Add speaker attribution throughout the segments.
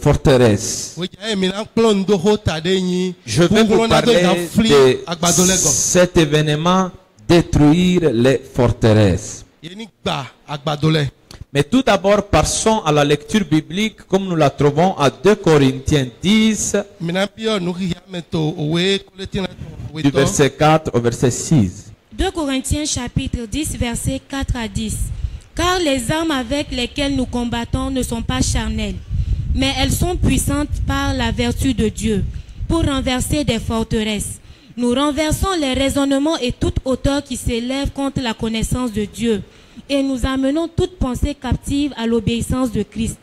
Speaker 1: forteresses. Je vais vous parler de cet événement, détruire les forteresses. Mais tout d'abord, passons à la lecture biblique comme nous la trouvons à 2 Corinthiens 10, du verset 4 au verset 6.
Speaker 2: 2 Corinthiens chapitre 10, verset 4 à 10. Car les armes avec lesquelles nous combattons ne sont pas charnelles, mais elles sont puissantes par la vertu de Dieu, pour renverser des forteresses. Nous renversons les raisonnements et toute hauteur qui s'élève contre la connaissance de Dieu, et nous amenons toute pensée captive à l'obéissance de Christ.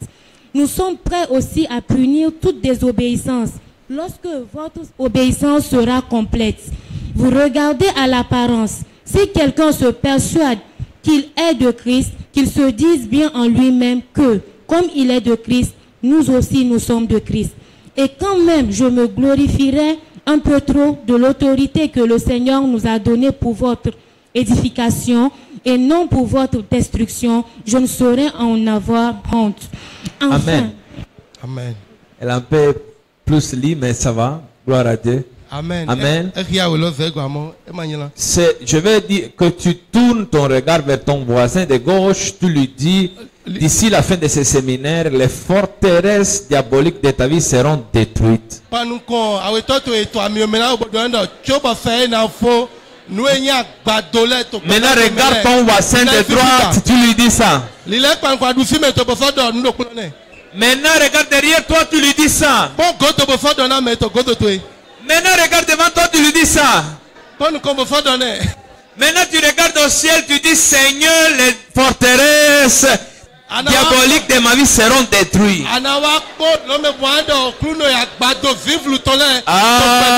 Speaker 2: Nous sommes prêts aussi à punir toute désobéissance, lorsque votre obéissance sera complète. Vous regardez à l'apparence. Si quelqu'un se persuade qu'il est de Christ, qu'il se dise bien en lui-même que, comme il est de Christ, nous aussi nous sommes de Christ. Et quand même je me glorifierai un peu trop de l'autorité que le Seigneur nous a donnée pour votre édification et non pour votre destruction, je ne saurais en avoir honte. Enfin,
Speaker 1: Amen.
Speaker 3: Amen.
Speaker 1: Elle a un peu plus lit, mais ça va. Gloire à Dieu.
Speaker 3: Amen.
Speaker 1: Amen.
Speaker 3: C'est
Speaker 1: Je vais dire que tu tournes ton regard vers ton voisin de gauche, tu lui dis, d'ici la fin de ce séminaire, les forteresses diaboliques de ta vie seront détruites.
Speaker 3: Maintenant,
Speaker 1: regarde ton voisin de droite, tu lui dis ça. Maintenant, regarde derrière toi, tu lui dis ça. Maintenant, regarde devant toi, tu lui dis ça. Maintenant, tu regardes au ciel, tu dis, Seigneur, les forteresses diaboliques de ma vie seront détruites.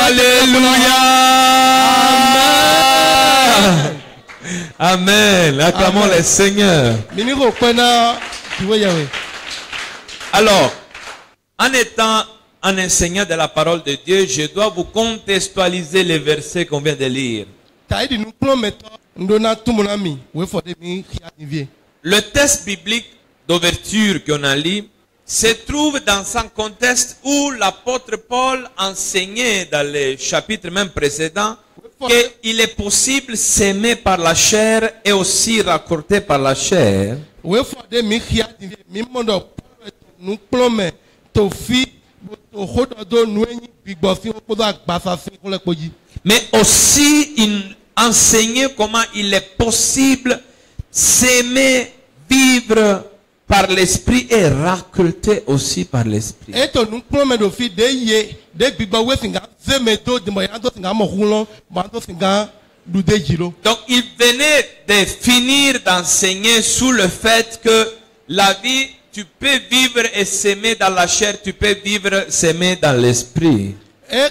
Speaker 1: Alléluia. Amen. Acclamons le Seigneur. Alors, en étant un enseignant de la parole de Dieu, je dois vous contextualiser les versets qu'on vient de lire. Le texte biblique d'ouverture qu'on a lu se trouve dans un contexte où l'apôtre Paul enseignait dans les chapitres même précédents qu'il est possible de s'aimer par la chair et aussi raccorder par la chair. Mais aussi il enseignait comment il est possible s'aimer, vivre par l'esprit et raconter aussi par l'esprit. Donc il venait de finir d'enseigner sous le fait que la vie, tu peux vivre et s'aimer dans la chair, tu peux vivre, s'aimer dans l'esprit. Et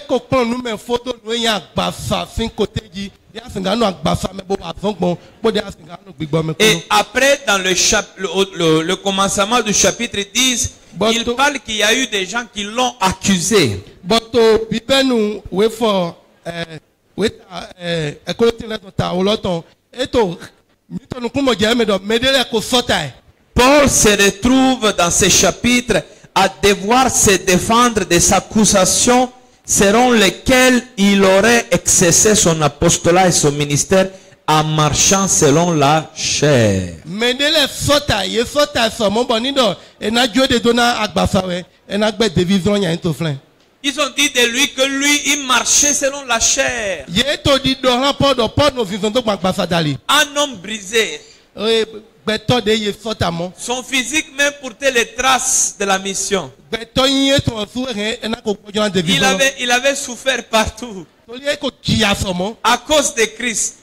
Speaker 1: après, dans le commencement du chapitre 10, il parle qu'il y a eu des gens qui l'ont accusé. Paul se retrouve dans ce chapitre à devoir se défendre des accusations selon lesquelles il aurait exercé son apostolat et son ministère en marchant selon la chair. Ils ont dit de lui que lui, il marchait selon la chair. Un homme brisé. Son physique même portait les traces de la mission. Il avait souffert partout à cause de Christ.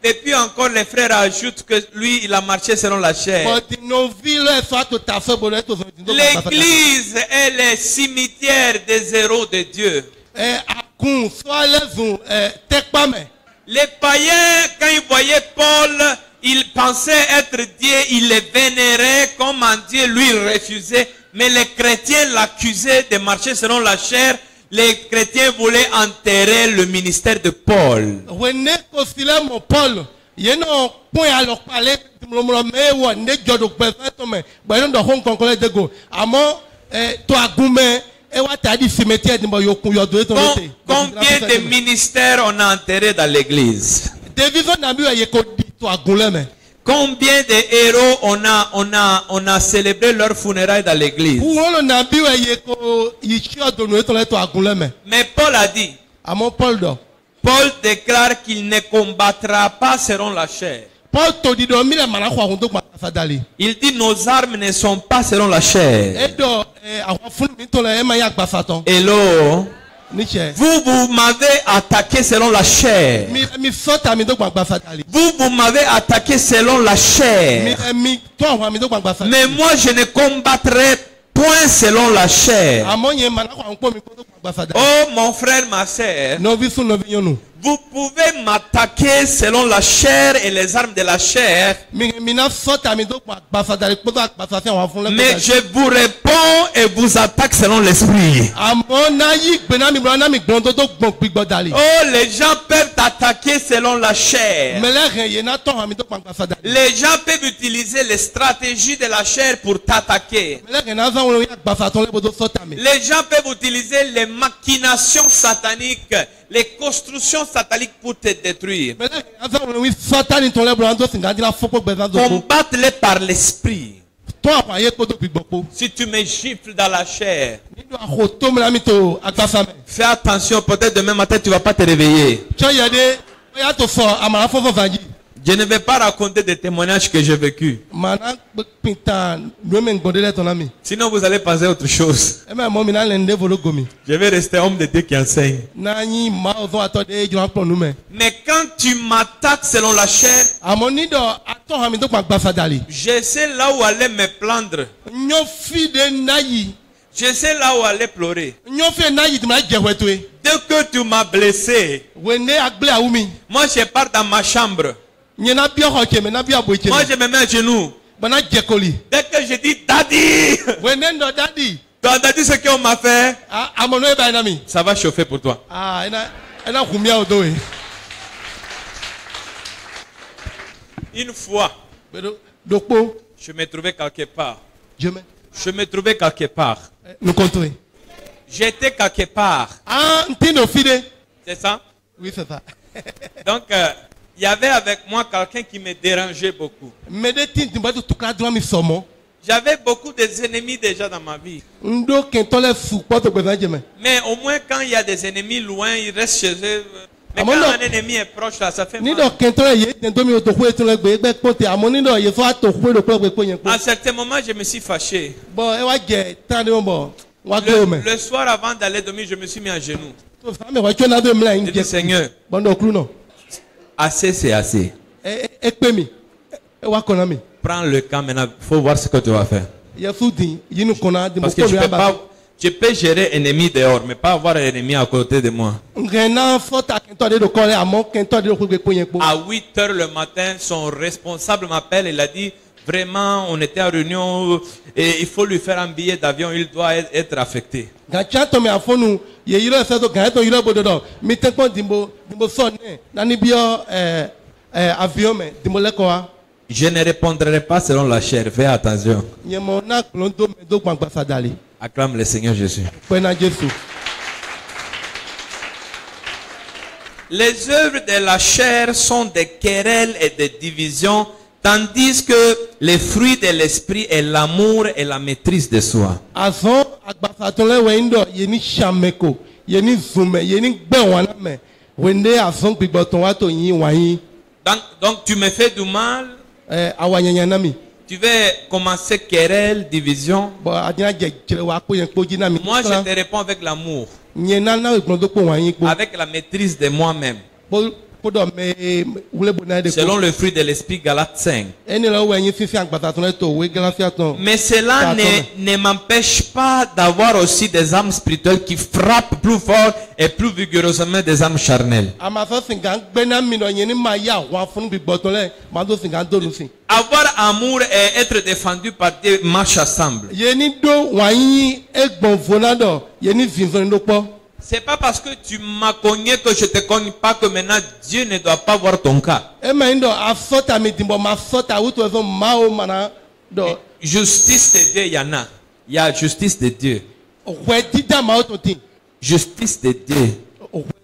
Speaker 1: Et puis encore les frères ajoutent que lui il a marché selon la chair. L'église est le cimetière des héros de Dieu. Les païens, quand ils voyaient Paul, ils pensaient être Dieu, ils le vénéraient comme un Dieu, lui il refusait. Mais les chrétiens l'accusaient de marcher selon la chair. Les chrétiens voulaient enterrer le ministère de Paul. Combien de ministères on a enterrés dans l'église? Combien de héros on a célébré leur funérailles dans l'église? Mais Paul a dit, Paul déclare qu'il ne combattra pas selon la chair. Il dit nos armes ne sont pas selon la chair. Hello. Vous m'avez attaqué selon la chair. Vous m'avez attaqué selon la chair. Mais moi je ne combattrai point selon la chair. Oh mon frère, ma sœur, vous pouvez m'attaquer selon la chair et les armes de la chair, mais je vous réponds et vous attaque selon l'esprit. Oh, les gens peuvent t'attaquer selon la chair. Les gens peuvent utiliser les stratégies de la chair pour t'attaquer. Les gens peuvent utiliser les machinations sataniques, les constructions sataniques pour te détruire. Combatte-les par l'esprit. Si tu me gifles dans la chair, fais attention, peut-être demain matin tu ne vas pas te réveiller. Je ne vais pas raconter des témoignages que j'ai vécus. Sinon vous allez penser à autre chose. Je vais rester homme de Dieu qui enseigne. Mais quand tu m'attaques selon la chair, je sais là où aller me plaindre. Je sais là où aller pleurer. Dès que tu m'as blessé, moi je pars dans ma chambre. Moi je me mets à genoux. Dès que je dis Daddy, tu as dit ce qu'on m'a fait, ça va chauffer pour toi. Une fois, je me trouvais quelque part. J'étais quelque part. C'est ça?
Speaker 3: Oui, c'est ça.
Speaker 1: Donc, il y avait avec moi quelqu'un qui me dérangeait beaucoup. J'avais beaucoup d'ennemis déjà dans ma vie. Mais au moins quand il y a des ennemis loin, ils restent chez eux. Mais quand un ennemi est proche, là, ça fait mal. À un certain moment, je me suis fâché. Le soir avant d'aller dormir, je me suis mis à genoux. Je dis Seigneur, assez c'est assez. Prends le camp maintenant, il faut voir ce que tu vas faire. Parce que je peux gérer ennemi dehors, mais pas avoir un ennemi à côté de moi. À 8h le matin, son responsable m'appelle et il a dit, vraiment, on était en réunion et il faut lui faire un billet d'avion, il doit être affecté. Je ne répondrai pas selon la chair, fais attention. Acclame le Seigneur Jésus. Les œuvres de la chair sont des querelles et des divisions, tandis que les fruits de l'esprit est l'amour et la maîtrise de soi. Donc tu me fais du mal. Tu veux commencer querelle, division. Moi je te réponds avec l'amour, avec la maîtrise de moi-même. Selon le fruit de l'esprit, Galates 5. Mais cela ne m'empêche pas d'avoir aussi des âmes spirituelles qui frappent plus fort et plus vigoureusement des âmes charnelles. Avoir amour et être défendu par Dieu marchent ensemble. C'est pas parce que tu m'as cogné que je te cogne pas que maintenant Dieu ne doit pas voir ton cas. Justice de Dieu, il y en a. Il y a justice de Dieu.
Speaker 3: Dida Maotonti.
Speaker 1: Justice de Dieu.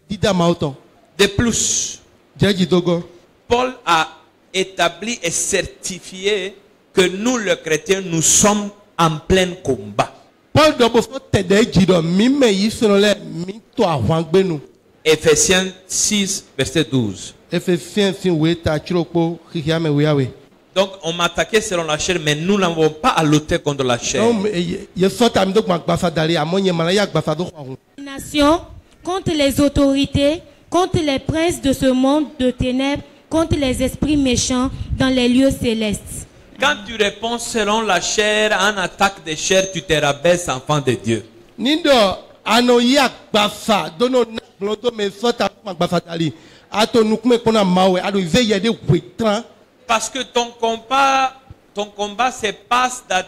Speaker 3: Dida Maoton.
Speaker 1: De plus,
Speaker 3: Djadji Dogo.
Speaker 1: Paul a établi et certifié que nous, les chrétiens, nous sommes en plein combat.
Speaker 3: Paul Dobofo Tede Jido Mime Yisonole Mito Ahwangbenu.
Speaker 1: Éphésiens 6, verset 12.
Speaker 3: Ephésiens 6 Weta Chiroko Hiame Wiawe.
Speaker 1: Donc, on m'a attaqué selon la chair, mais nous n'avons pas à lutter contre la chair.
Speaker 2: Nation, contre les autorités, contre les princes de ce monde de ténèbres, contre les esprits méchants dans les lieux célestes.
Speaker 1: Quand tu réponds selon la chair à une attaque de chair, tu te rabaisses, enfant de Dieu.
Speaker 3: Nindo anoyak bafa dono naklodo me sota bafa tali ato nukme kona mawe ado veye de wetran.
Speaker 1: Parce que ton combat se passe dans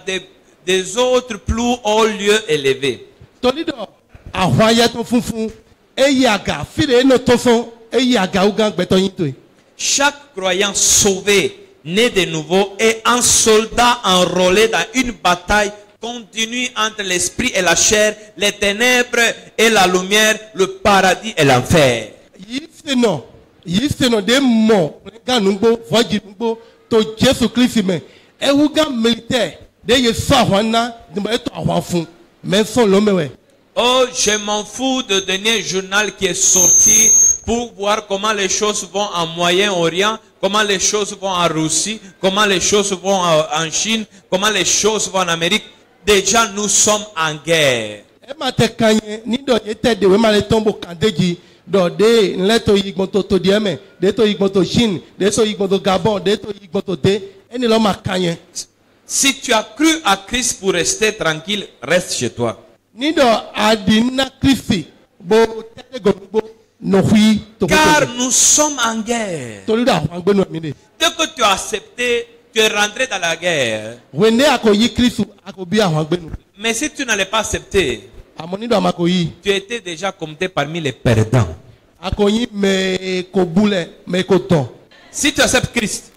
Speaker 1: des autres plus hauts lieux élevés.
Speaker 3: Tonido ahwaya to funfun eyaga fire no tofon eyaga ugan betonito.
Speaker 1: Chaque croyant sauvé, né de nouveau, est un soldat enrôlé dans une bataille continue entre l'esprit et la chair, les ténèbres et la lumière, le paradis et l'enfer.
Speaker 3: Yiseno de mo ganungbo vojinungbo to Jésus Christ me ewuga militaire de yeso ahwana de eto ahwafun mais son lomewe.
Speaker 1: Oh, je m'en fous du dernier journal qui est sorti pour voir comment les choses vont en Moyen-Orient, comment les choses vont en Russie, comment les choses vont en Chine, comment les choses vont en Amérique. Déjà, nous sommes en guerre. Si tu as cru à Christ pour rester tranquille, reste chez toi. Car nous sommes en guerre. Dès que tu as accepté, tu es rentré dans la guerre. Mais si tu n'allais pas accepter, tu étais déjà compté parmi les perdants. Si tu acceptes Christ,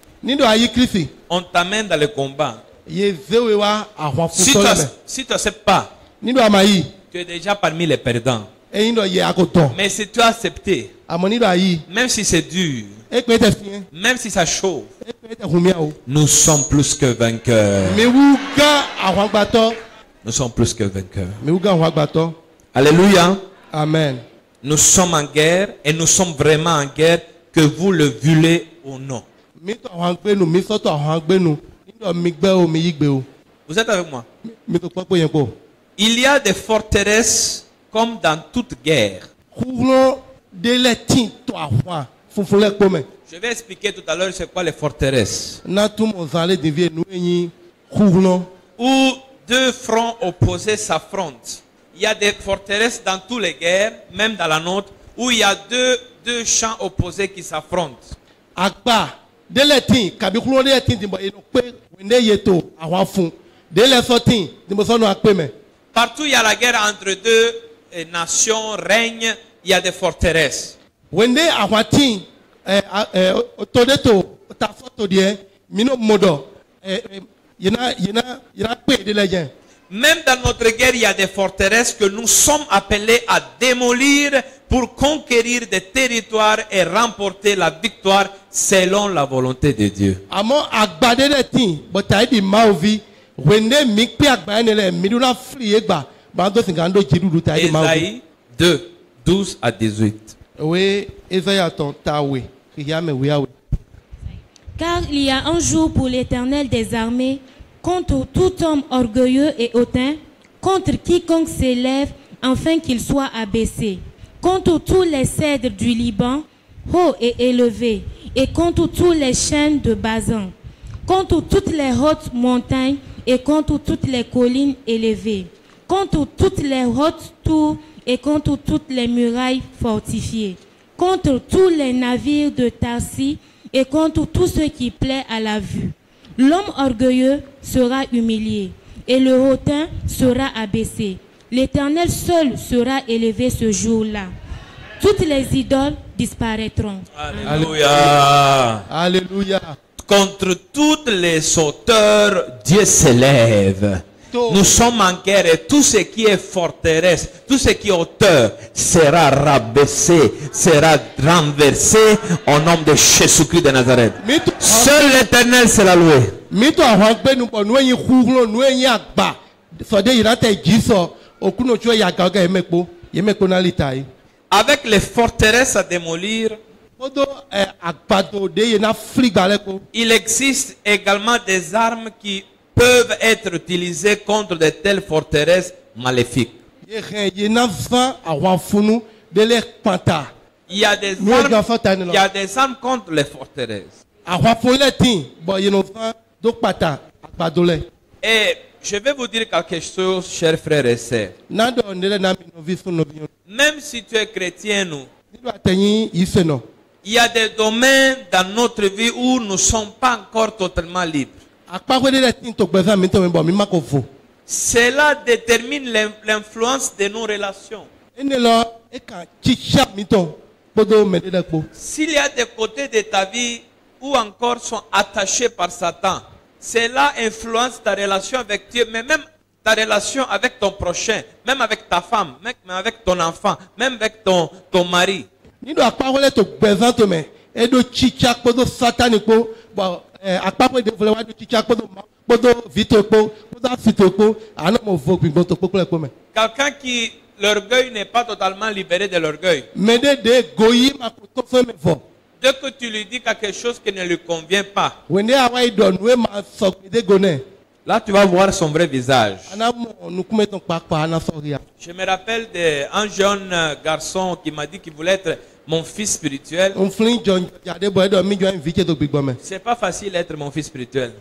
Speaker 1: on t'amène dans le combat. Si tu n'acceptes pas, tu es déjà parmi les perdants. Mais si tu as accepté, même si c'est dur, même si ça chauffe, nous sommes plus que vainqueurs. Nous sommes plus que vainqueurs. Alléluia.
Speaker 3: Amen.
Speaker 1: Nous sommes en guerre et nous sommes vraiment en guerre, que vous le voulez ou non. Vous êtes avec moi? Il y a des forteresses comme dans toute guerre. Je vais expliquer tout à l'heure c'est quoi les forteresses. Où deux fronts opposés s'affrontent. Il y a des forteresses dans toutes les guerres, même dans la nôtre, où il y a deux champs opposés qui s'affrontent. Partout il y a la guerre entre deux nations, règne, il y a des forteresses. Même dans notre guerre, il y a des forteresses que nous sommes appelés à démolir pour conquérir des territoires et remporter la victoire selon la volonté de Dieu. Ésaïe 2, 12 à 18.
Speaker 2: Car il y a un jour pour l'Éternel des armées contre tout homme orgueilleux et hautain, contre quiconque s'élève afin qu'il soit abaissé, contre tous les cèdres du Liban, hauts et élevés, et contre tous les chênes de Basan, contre toutes les hautes montagnes et contre toutes les collines élevées, contre toutes les hautes tours et contre toutes les murailles fortifiées, contre tous les navires de Tarsis et contre tout ce qui plaît à la vue. L'homme orgueilleux sera humilié et le hautain sera abaissé. L'Éternel seul sera élevé ce jour-là. Toutes les idoles disparaîtront.
Speaker 1: Alléluia.
Speaker 3: Alléluia.
Speaker 1: Contre toutes les hauteurs, Dieu s'élève. Nous sommes en guerre et tout ce qui est forteresse, tout ce qui est hauteur sera rabaissé, sera renversé au nom de Jésus-Christ de Nazareth. Seul l'Éternel sera loué. Avec les forteresses à démolir, il existe également des armes qui peuvent être utilisées contre de telles forteresses maléfiques. Il y a des armes contre les forteresses. Et je vais vous dire quelque chose, chers frères et sœurs. Même si tu es chrétien, il y a des domaines dans notre vie où nous ne sommes pas encore totalement libres. Cela détermine l'influence de nos relations. S'il y a des côtés de ta vie où encore sont attachés par Satan, cela influence ta relation avec Dieu, mais même ta relation avec ton prochain, même avec ta femme, même avec ton enfant, même avec ton mari. Quelqu'un qui l'orgueil n'est pas totalement libéré de l'orgueil. Dès que tu lui dis quelque chose qui ne lui convient pas, là tu vas voir son vrai visage. Je me rappelle d'un jeune garçon qui m'a dit qu'il voulait être mon fils spirituel. C'est pas facile d'être mon fils spirituel.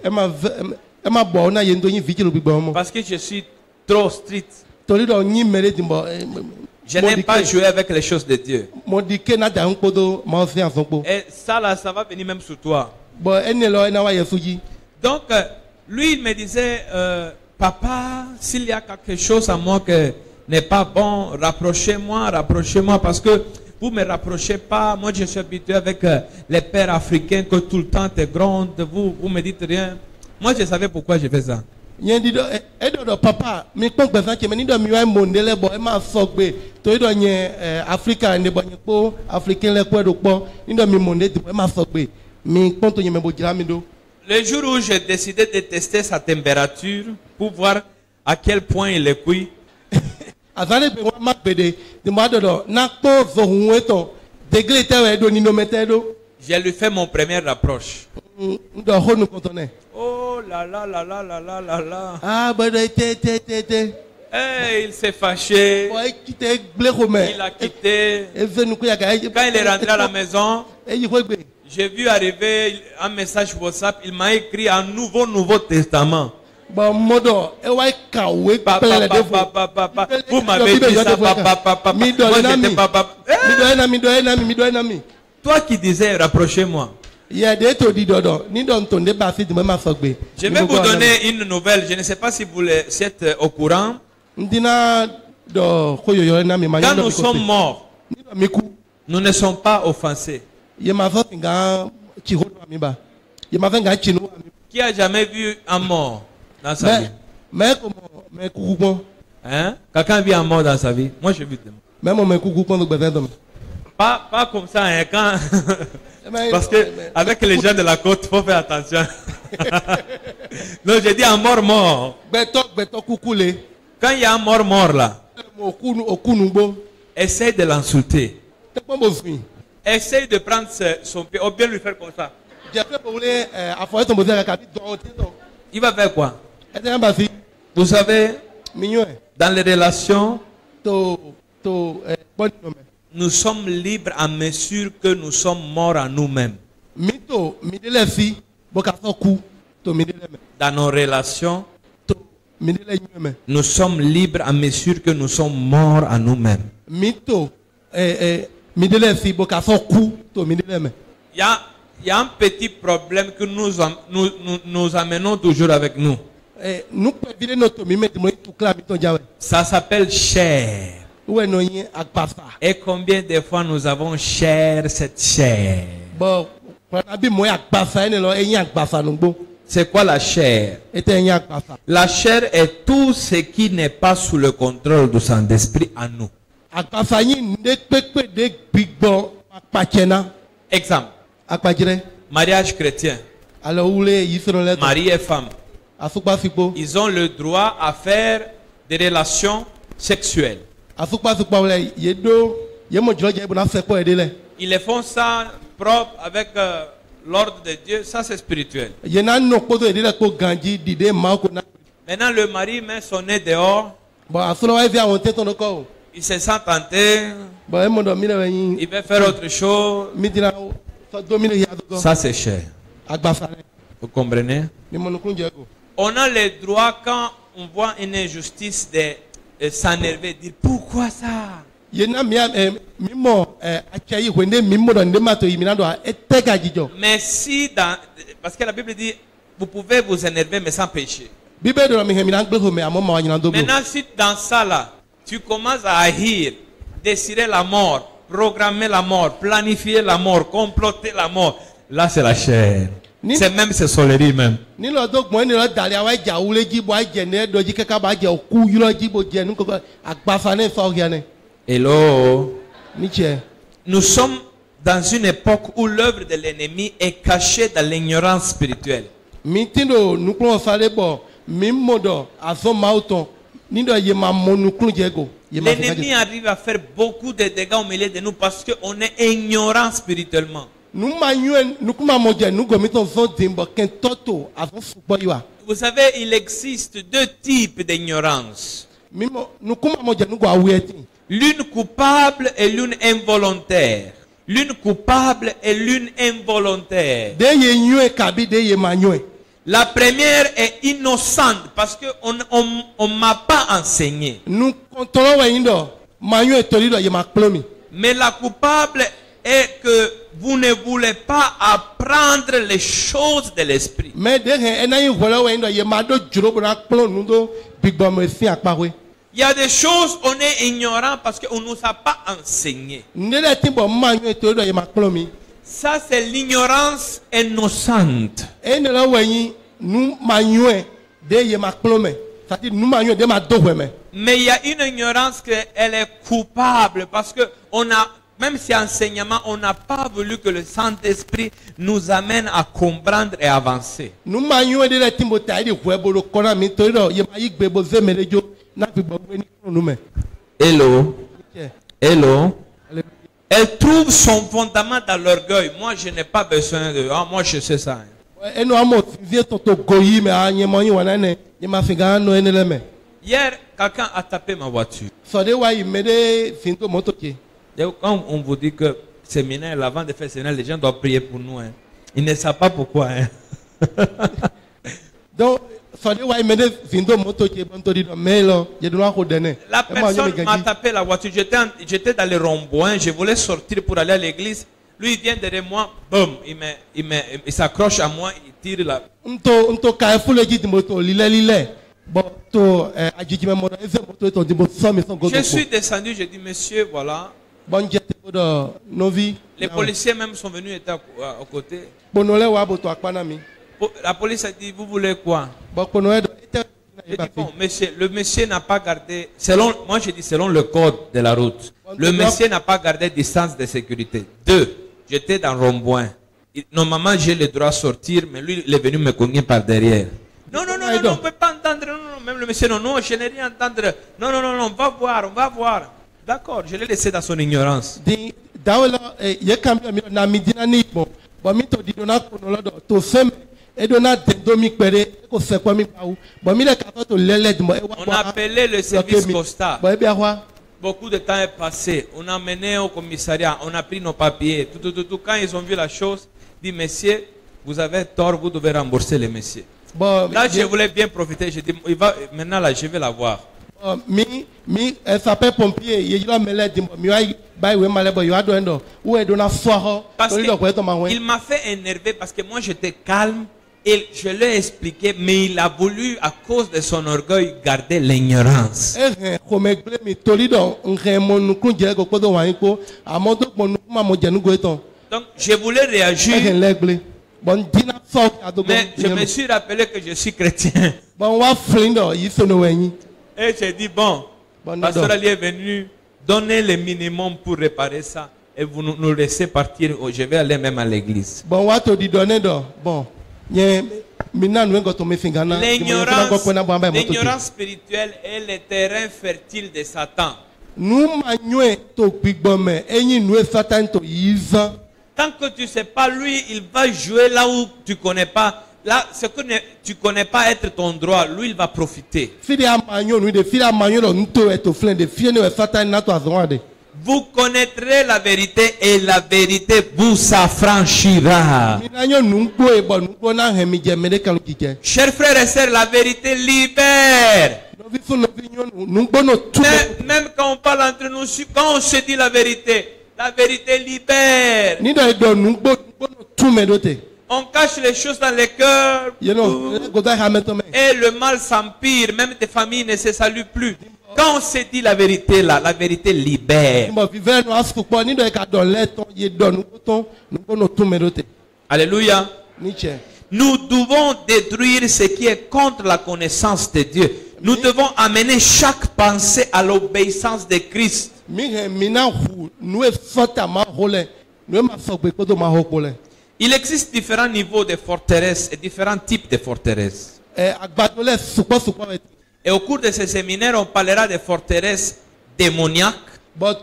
Speaker 1: Parce que je suis trop strict. Je n'aime pas jouer avec les choses de Dieu. Et ça là, ça va venir même sur toi. Donc, lui, il me disait, papa, s'il y a quelque chose à moi qui n'est pas bon, rapprochez-moi, parce que vous ne me rapprochez pas. Moi, je suis habitué avec les pères africains que tout le temps tu es grande, vous ne me dites rien. Moi, je savais pourquoi je fais ça. Papa, le jour où j'ai décidé de tester sa température pour voir à quel point il est cuit, j'ai lui fait mon premier approche. Oh là là là là là là là là. Hey, il s'est fâché. Il a quitté. Quand il est rentré à la maison, j'ai vu arriver un message WhatsApp. Il m'a écrit un Nouveau Testament. Papa, vous m'avez dit ça, papa. Moi, j'étais papa. Toi qui disais, rapprochez-moi. Je vais vous donner une nouvelle. Je ne sais pas si vous êtes au courant. Quand nous sommes morts, nous ne sommes pas offensés. Qui a jamais vu un mort dans sa vie? Hein? Quelqu'un a vu un mort dans sa vie? Moi, j'ai vu des morts. Pas comme ça, hein, quand... Parce que avec les gens de la côte, il faut faire attention. Non, j'ai dit un mort. Quand il y a un mort là, essaye de l'insulter. Essaye de prendre son pied, ou bien lui faire comme ça. Il va faire quoi? Vous savez, dans les relations, nous sommes libres à mesure que nous sommes morts à nous-mêmes. Dans nos relations, nous sommes libres à mesure que nous sommes morts à nous-mêmes. Il y a un petit problème que nous amenons toujours avec nous. Ça s'appelle chair. Et combien de fois nous avons chair cette chair? C'est quoi la chair? La chair est tout ce qui n'est pas sous le contrôle du Saint-Esprit en nous. Exemple. Mariage chrétien. Mari et femme. Ils ont le droit à faire des relations sexuelles. Ils font ça propre avec l'ordre de Dieu. Ça, c'est spirituel. Maintenant, le mari met son nez dehors. Il se sent tenté. Il veut faire autre chose. Ça, c'est cher. Vous comprenez? On a le droit, quand on voit une injustice, de s'énerver, dire pourquoi ça? Mais si, parce que la Bible dit, vous pouvez vous énerver mais sans péché. Maintenant, si dans ça là, tu commences à haïr, désirer la mort, programmer la mort, planifier la mort, comploter la mort, là c'est la chair. C'est même ces soleries même. Hello. Nous sommes dans une époque où l'œuvre de l'ennemi est cachée dans l'ignorance spirituelle. L'ennemi arrive à faire beaucoup de dégâts au milieu de nous parce qu'on est ignorant spirituellement. Vous savez, il existe deux types d'ignorance. L'une coupable et l'une involontaire. L'une coupable et l'une involontaire. La première est innocente parce qu'on ne m'a pas enseigné. Mais la coupable est que vous ne voulez pas apprendre les choses de l'esprit. Il y a des choses on est ignorant parce qu'on ne nous a pas enseigné. Ça c'est l'ignorance innocente. Mais il y a une ignorance qu'elle est coupable parce que on a, même si enseignement, on n'a pas voulu que le Saint-Esprit nous amène à comprendre et avancer. Hello. Hello. Elle trouve son fondament dans l'orgueil. Moi, je n'ai pas besoin de... Ah, moi, je sais ça. Hier, quelqu'un a tapé ma voiture. Quand on vous dit que séminaire, avant de faire séminaire, les gens doivent prier pour nous. Hein. Ils ne savent pas pourquoi. Hein. Donc, la personne m'a tapé la voiture. J'étais dans le rond-point. Je voulais sortir pour aller à l'église. Lui, il vient derrière moi. Boum. Il s'accroche à moi. Il tire la... Je suis descendu. J'ai dit, monsieur, voilà. Les policiers même sont venus, étaient à côté. La police a dit, vous voulez quoi? J'ai dit, bon, monsieur, le monsieur n'a pas gardé, moi j'ai dit selon le code de la route, le monsieur n'a pas gardé distance de sécurité. 2, j'étais dans rond-point. Normalement j'ai le droit de sortir, mais lui il est venu me cogner par derrière. Non, on ne peut pas entendre, non, même le monsieur, non, je n'ai rien entendre. Non, on va voir. D'accord, je l'ai laissé dans son ignorance. On a appelé le service Costa. Beaucoup de temps est passé. On a mené au commissariat. On a pris nos papiers. Tout. Quand ils ont vu la chose, dit, monsieur, vous avez tort, vous devez rembourser les messieurs. Là, je voulais bien profiter. Je dis, maintenant, là, je vais la voir. Parce il m'a fait énerver parce que moi j'étais calme et je lui ai expliqué, mais il a voulu à cause de son orgueil garder l'ignorance. Donc je voulais réagir. Mais je me suis rappelé que je suis chrétien. Et j'ai dit, bon, Pasteur Ali est venu donner le minimum pour réparer ça. Et vous nous laissez partir. Je vais aller même à l'église. L'ignorance spirituelle est le terrain fertile de Satan. Tant que tu ne sais pas, lui, il va jouer là où tu ne connais pas. Là, ce que tu ne connais pas être ton droit, lui, il va profiter. Vous connaîtrez la vérité et la vérité vous affranchira. Chers frères et sœurs, la vérité libère. Même quand on parle entre nous, quand on se dit la vérité libère. On cache les choses dans les cœurs et le mal s'empire. Même tes familles ne se saluent plus. Quand on se dit la vérité, la vérité libère. Alléluia. Nous devons détruire ce qui est contre la connaissance de Dieu. Nous devons amener chaque pensée à l'obéissance de Christ. Il existe différents niveaux de forteresses et différents types de forteresses. Et au cours de ce séminaire, on parlera de forteresses démoniaques. Quand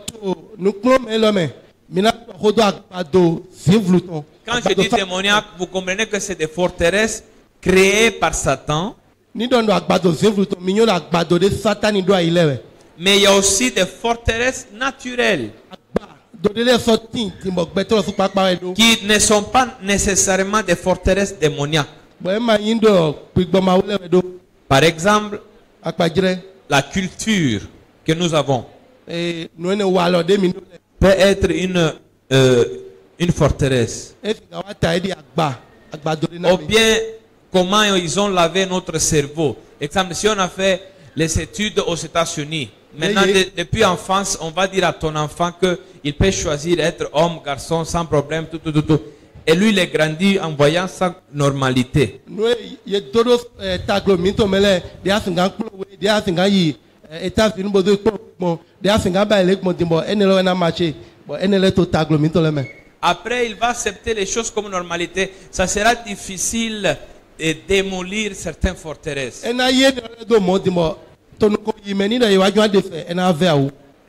Speaker 1: je dis démoniaque, vous comprenez que c'est des forteresses créées par Satan. Mais il y a aussi des forteresses naturelles qui ne sont pas nécessairement des forteresses démoniaques. Par exemple, la culture que nous avons peut être une forteresse. Ou bien, comment ils ont lavé notre cerveau. Exemple, si on a fait les études aux États-Unis, maintenant, depuis enfance, on va dire à ton enfant qu'il peut choisir être homme, garçon, sans problème, tout. Et lui, il est grandi en voyant sa normalité. Après, il va accepter les choses comme normalité. Ça sera difficile de démolir certaines forteresses.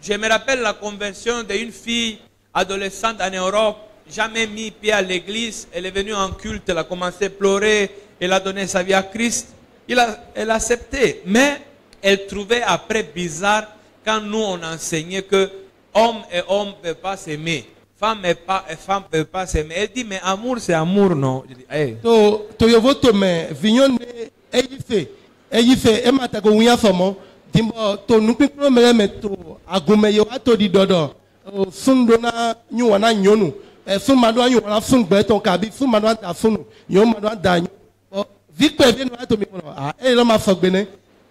Speaker 1: Je me rappelle la conversion d'une fille adolescente en Europe. Jamais mis pied à l'église. Elle est venue en culte. Elle a commencé à pleurer. Elle a donné sa vie à Christ. Elle a accepté. Mais elle trouvait après bizarre quand nous on enseignait que homme et homme ne peuvent pas s'aimer. Femme et femme ne peuvent pas s'aimer. Elle dit, mais amour, c'est amour, non? Je dis, hey.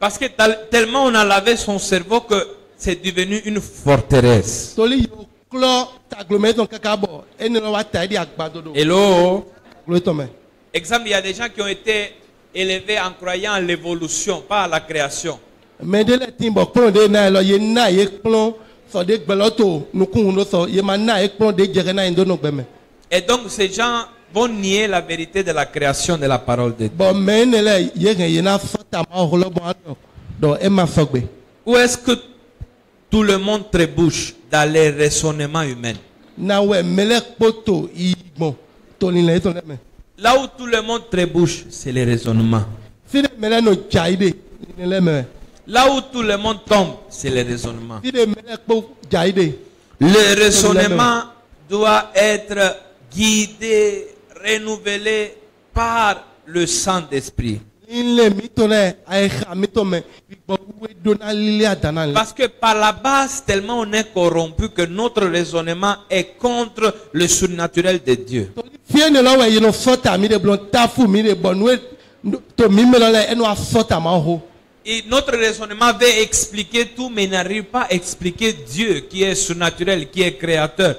Speaker 1: Parce que tellement on a lavé son cerveau que c'est devenu une forteresse. Hello. Exemple, il y a des gens qui ont été élevés en croyant à l'évolution, pas à la création. Et donc ces gens vont nier la vérité de la création de la parole de Dieu. Où est-ce que tout le monde trébuche dans les raisonnements humains? Là où tout le monde trébuche, c'est les raisonnements. Là où tout le monde tombe, c'est les raisonnements. Le raisonnement doit être guidé, renouvelé par le Saint-Esprit. Parce que par la base, tellement on est corrompu que notre raisonnement est contre le surnaturel de Dieu. Et notre raisonnement veut expliquer tout, mais n'arrive pas à expliquer Dieu qui est surnaturel, qui est créateur.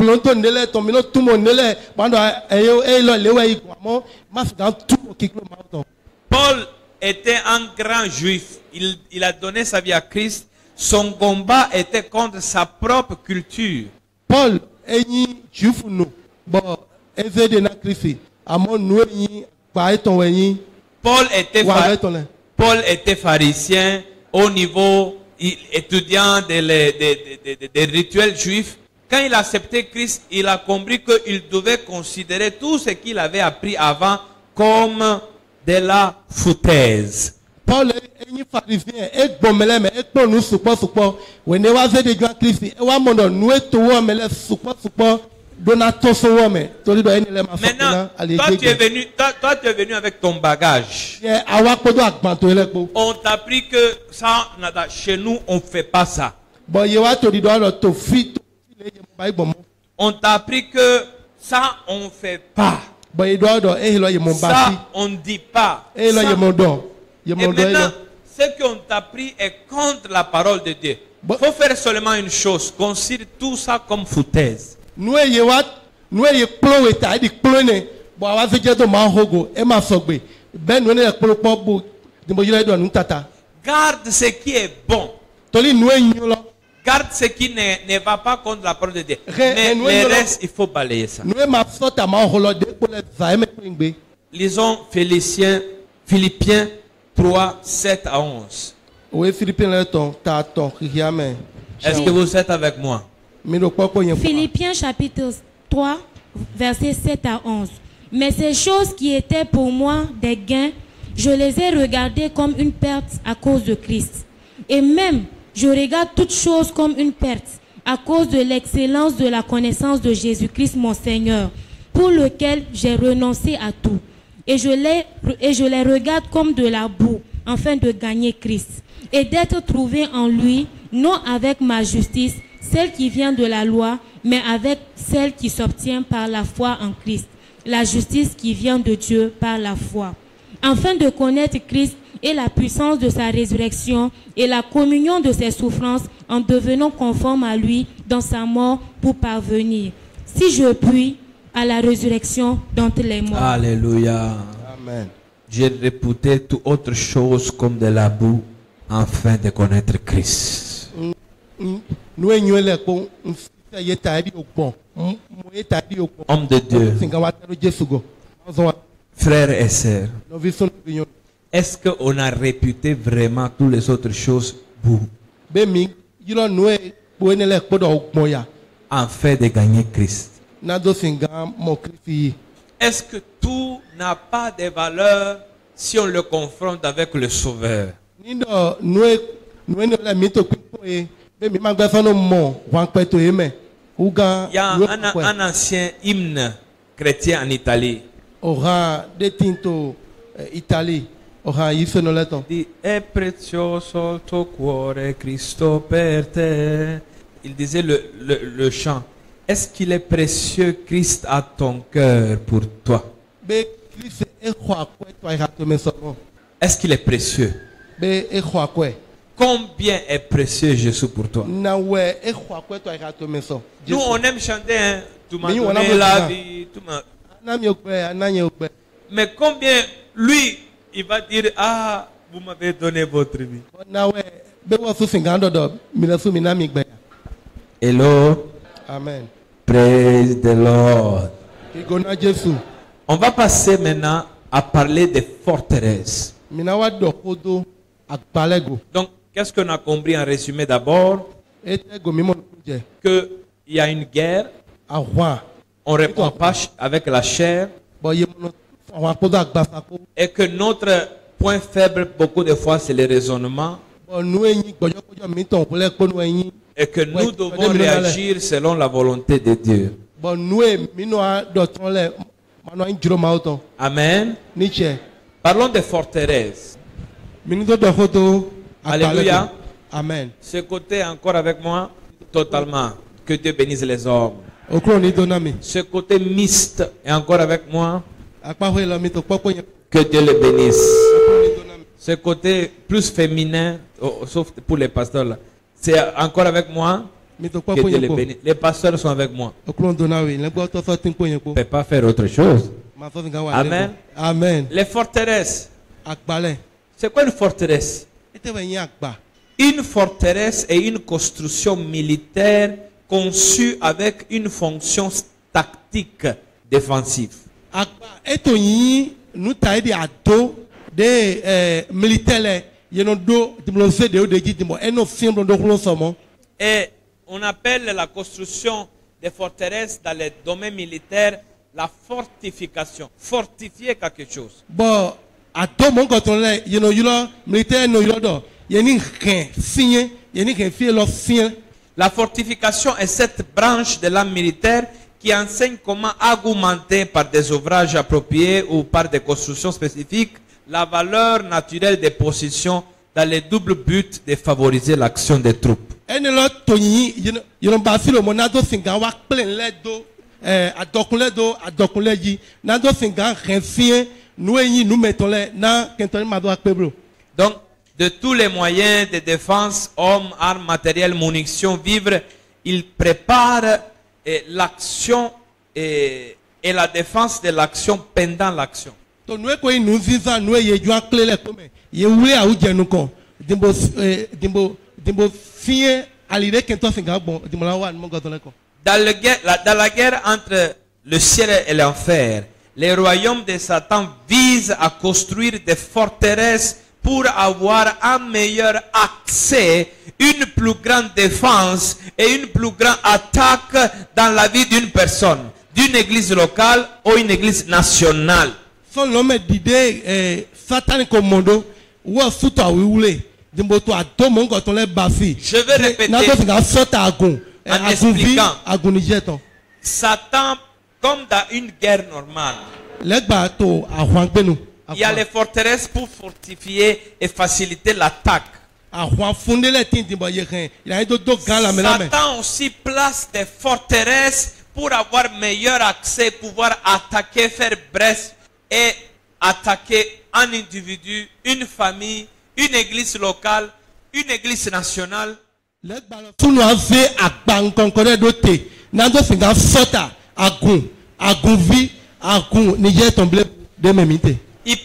Speaker 3: blonto nele tomino tumo nele bando eyo elo lewe igwamo masudan tumo kiklo mauto.
Speaker 1: Paul était un grand juif. Il a donné sa vie à Christ. Son combat était contre sa propre culture.
Speaker 3: Paul eni juif no bo ezede na Christ amo nu eni pa eton weni.
Speaker 1: Paul était pharisien au niveau étudiant des rituels juifs. Quand il a accepté Christ, il a compris qu'il devait considérer tout ce qu'il avait appris avant comme de la foutaise.
Speaker 3: Paul est pharisien, et bomele me, et bon nous support. When they was de John Christ, e wa mondo nous et to mele support donato so wome.
Speaker 1: Maintenant, toi tu es venu avec ton bagage. On t'a appris que ça, chez nous, on ne fait pas ça. On t'a appris que ça, on ne fait pas. Ça, on ne dit pas. Et maintenant, ce qu'on t'a appris est contre la parole de Dieu. Il faut faire seulement une chose, considère tout ça comme foutaise. Garde ce qui est bon. Garde ce qui ne va pas contre la parole de Dieu. Mais le reste, il faut balayer ça. Lisons Philippiens 3, 7 à 11. Est-ce que vous êtes avec moi?
Speaker 2: Philippiens chapitre 3, versets 7 à 11. Mais ces choses qui étaient pour moi des gains, je les ai regardées comme une perte à cause de Christ. Et même, je regarde toutes choses comme une perte à cause de l'excellence de la connaissance de Jésus-Christ mon Seigneur, pour lequel j'ai renoncé à tout. Et je les regarde comme de la boue, afin de gagner Christ, et d'être trouvé en lui, non avec ma justice, celle qui vient de la loi, mais avec celle qui s'obtient par la foi en Christ, la justice qui vient de Dieu par la foi, afin de connaître Christ et la puissance de sa résurrection et la communion de ses souffrances en devenant conforme à lui dans sa mort pour parvenir, si je puis, à la résurrection d'entre les morts.
Speaker 1: Alléluia.
Speaker 3: Amen.
Speaker 1: J'ai réputé toute autre chose comme de la boue afin de connaître Christ. Homme de Dieu, frères et sœurs, est-ce qu'on a réputé vraiment toutes les autres choses boue afin de gagner Christ? Est-ce que tout n'a pas de valeur si on le confronte avec le Sauveur? Il y a un ancien hymne chrétien en Italie. Dit, è prezioso il tuo cuore, Cristo per te. Il disait le chant. Est-ce qu'il est précieux, Christ, à ton cœur pour toi? Est-ce qu'il est précieux? Combien est précieux Jésus pour toi? Nous, on aime chanter, hein? Tu m'as donné la vie. Mais combien, lui, il va dire, ah, vous m'avez donné votre vie. Hello.
Speaker 3: Amen.
Speaker 1: Praise the Lord. On va passer maintenant à parler des forteresses. Donc, qu'est-ce qu'on a compris en résumé d'abord? Qu'il y a une guerre. On ne répond pas avec la chair. Et que notre point faible, beaucoup de fois, c'est le raisonnement. Et que nous devons réagir selon la volonté de Dieu. Amen. Parlons des forteresses. Alléluia.
Speaker 3: Amen.
Speaker 1: Ce côté encore avec moi, totalement. Que Dieu bénisse les hommes. Ce côté mixte est encore avec moi. Que Dieu le bénisse. Ce côté plus féminin, sauf pour les pasteurs là, c'est encore avec moi. Que Dieu les bénisse. Les pasteurs sont avec moi. Je ne peux pas faire autre chose. Amen.
Speaker 3: Amen.
Speaker 1: Les forteresses. C'est quoi une forteresse? Une forteresse est une construction militaire conçue avec une fonction tactique défensive. Et on appelle la construction des forteresses dans les domaines militaires la fortification. Fortifier quelque chose. La fortification est cette branche de l'art militaire qui enseigne comment augmenter par des ouvrages appropriés ou par des constructions spécifiques la valeur naturelle des positions dans le double but de favoriser l'action des troupes. Donc, de tous les moyens de défense, hommes, armes, matériel, munitions, vivres, il prépare l'action et la défense de l'action pendant l'action. Dans la guerre entre le ciel et l'enfer, les royaumes de Satan visent à construire des forteresses pour avoir un meilleur accès, une plus grande défense et une plus grande attaque dans la vie d'une personne, d'une église locale ou une église nationale. Je vais répéter en expliquant. Satan, comme dans une guerre normale, il y a les forteresses pour fortifier et faciliter l'attaque. Satan aussi place des forteresses pour avoir meilleur accès, pouvoir attaquer, faire brèche et attaquer un individu, une famille, une église locale, une église nationale. Il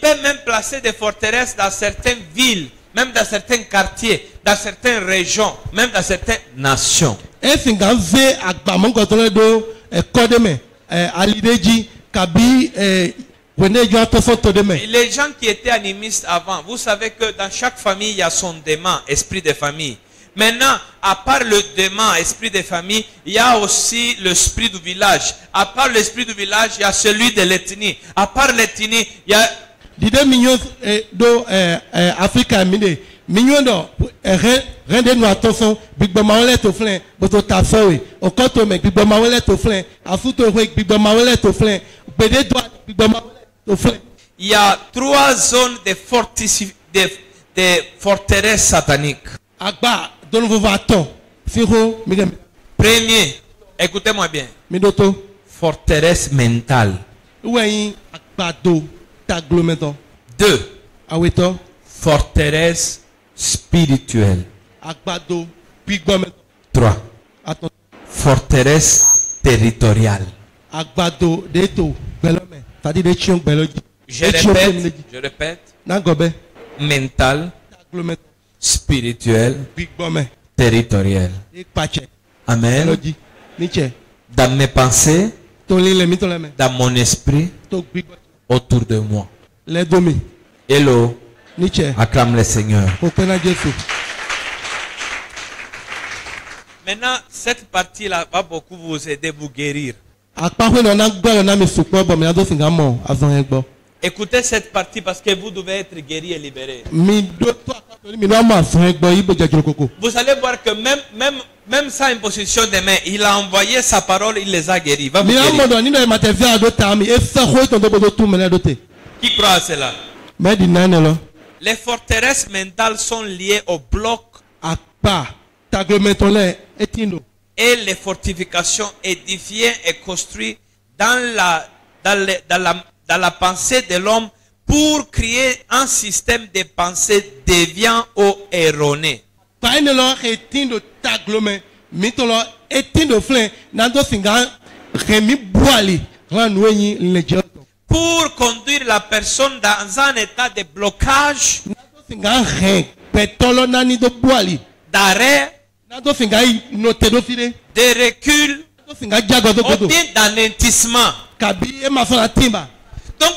Speaker 1: peut même placer des forteresses dans certaines villes, même dans certains quartiers, dans certaines régions, même dans certaines nations. Les gens qui étaient animistes avant, vous savez que dans chaque famille, il y a son démon, esprit de famille. Maintenant, à part le démon, esprit de famille, il y a aussi l'esprit du village. À part l'esprit du village, il y a celui de l'ethnie. À part l'ethnie, il y a... Il y a 3 zones de forteresses sataniques. Premier, écoutez-moi bien. Forteresse mentale. 2. Forteresse spirituelle. 3. Forteresse territoriale. Je répète. Mental, spirituel, territorial. Amen. Dans mes pensées, dans mon esprit, autour de moi. Hello. Acclame le Seigneur. Maintenant, cette partie-là va beaucoup vous aider, vous guérir. Écoutez cette partie parce que vous devez être guéri et libéré. Vous allez voir que même sans imposition de main, il a envoyé sa parole, il les a guéris. Va vous guérir. Qui croit à cela? Les forteresses mentales sont liées au bloc et les fortifications édifiées et construites dans la pensée de l'homme pour créer un système de pensée déviant ou erroné.
Speaker 3: mitolo etindo flen nando singa remi boali ranweni lejo
Speaker 1: pour conduire la personne dans un état de blocage,
Speaker 3: nando singa re petolo nani do boali
Speaker 1: d'arrêt,
Speaker 3: nando singa note do fide
Speaker 1: de recul,
Speaker 3: nando singa jago do
Speaker 1: ou
Speaker 3: godo
Speaker 1: bien d'alentissement.
Speaker 3: kabi e mafana timba.
Speaker 1: Donc,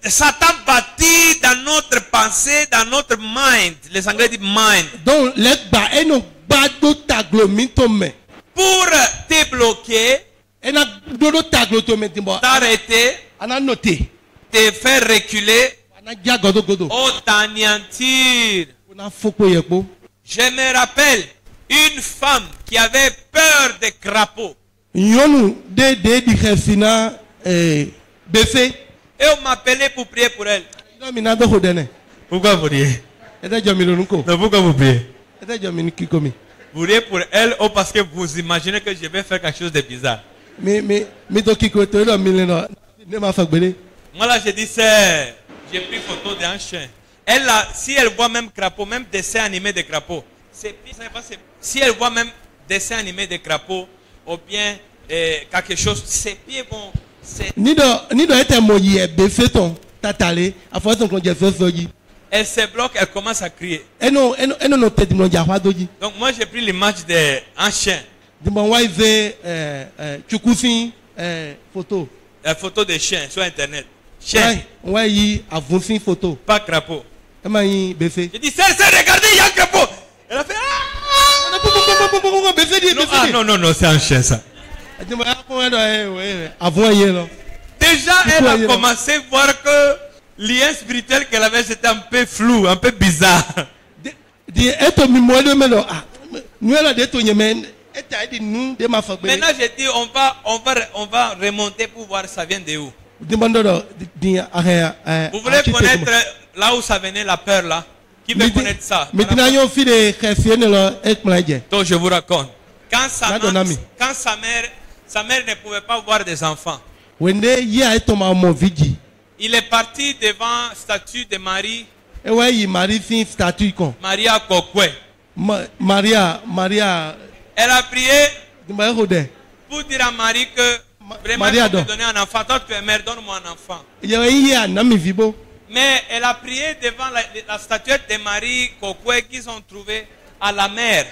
Speaker 1: Satan bâtit dans notre pensée, dans notre mind. Les Anglais disent mind.
Speaker 3: Donc les ba eno ba do taglo mitome
Speaker 1: Pour te bloquer,
Speaker 3: ena do taglo to metimbo
Speaker 1: t'arrêter,
Speaker 3: ana note
Speaker 1: te faire reculer,
Speaker 3: ana jago do godo
Speaker 1: ou t'anéantir.
Speaker 3: na foko yepo.
Speaker 1: Je me rappelle une femme qui avait peur des crapauds.
Speaker 3: Nyonu de di khesina bese
Speaker 1: Et on m'appelait pour prier pour elle.
Speaker 3: no minado hodene
Speaker 1: Pourquoi vous priez?
Speaker 3: eta jamilo nuko
Speaker 1: Non, pourquoi vous priez?
Speaker 3: eta jamini kikomi
Speaker 1: Vous priez pour elle ou parce que vous imaginez que je vais faire quelque chose de bizarre?
Speaker 3: mi to kiko to do mileno ne ma fagbele.
Speaker 1: Moi là, je dis, c'est... J'ai pris photo d'un chien. Elle là, si elle voit même crapaud, même dessin animé de crapaud, si elle voit même dessin animé de crapaud, ou bien quelque chose, ses pieds vont...
Speaker 3: Ni do ete moyi e bese ton tatale afo ton kon je soji.
Speaker 1: Elle se bloque, elle commence à crier.
Speaker 3: Eno no tedi no jahwa doji.
Speaker 1: Donc moi j'ai pris l'image d'un chien.
Speaker 3: Dimbo waize chukusin photo.
Speaker 1: La photo de chien sur internet. Chien,
Speaker 3: Ouais yi avunsin photo.
Speaker 1: pas crapaud.
Speaker 3: E ma yi bese.
Speaker 1: J'ai dit, c'est regardez, il y a un crapaud. Elle a fait, ah!
Speaker 3: Bese di
Speaker 1: Non,
Speaker 3: bese.
Speaker 1: ah, non, c'est un chien ça.
Speaker 3: Dimbo ko do avun ye lo.
Speaker 1: Déjà, elle a commencé à voir que lien spirituel qu'elle avait, c'était un peu flou, un peu bizarre.
Speaker 3: Di eto mi mo de melo ah. Nu ela de to nyeme eta di nu de ma fagbele.
Speaker 1: Maintenant, j'ai dit, on va remonter pour voir ça vient de où. Vous voulez connaître là où ça venait la peur là? Qui veut connaître ça? Donc je vous raconte. Quand sa mère ne pouvait pas voir des enfants. Il est parti devant la statue de Marie. Maria Kokwe. Maria. Elle a prié pour dire à Marie que vraiment il faut me donner un enfant. Toi tu es mère, donne-moi un enfant. Mais elle a prié devant la statuette de Marie Kokwe qu'ils ont trouvée à la mer.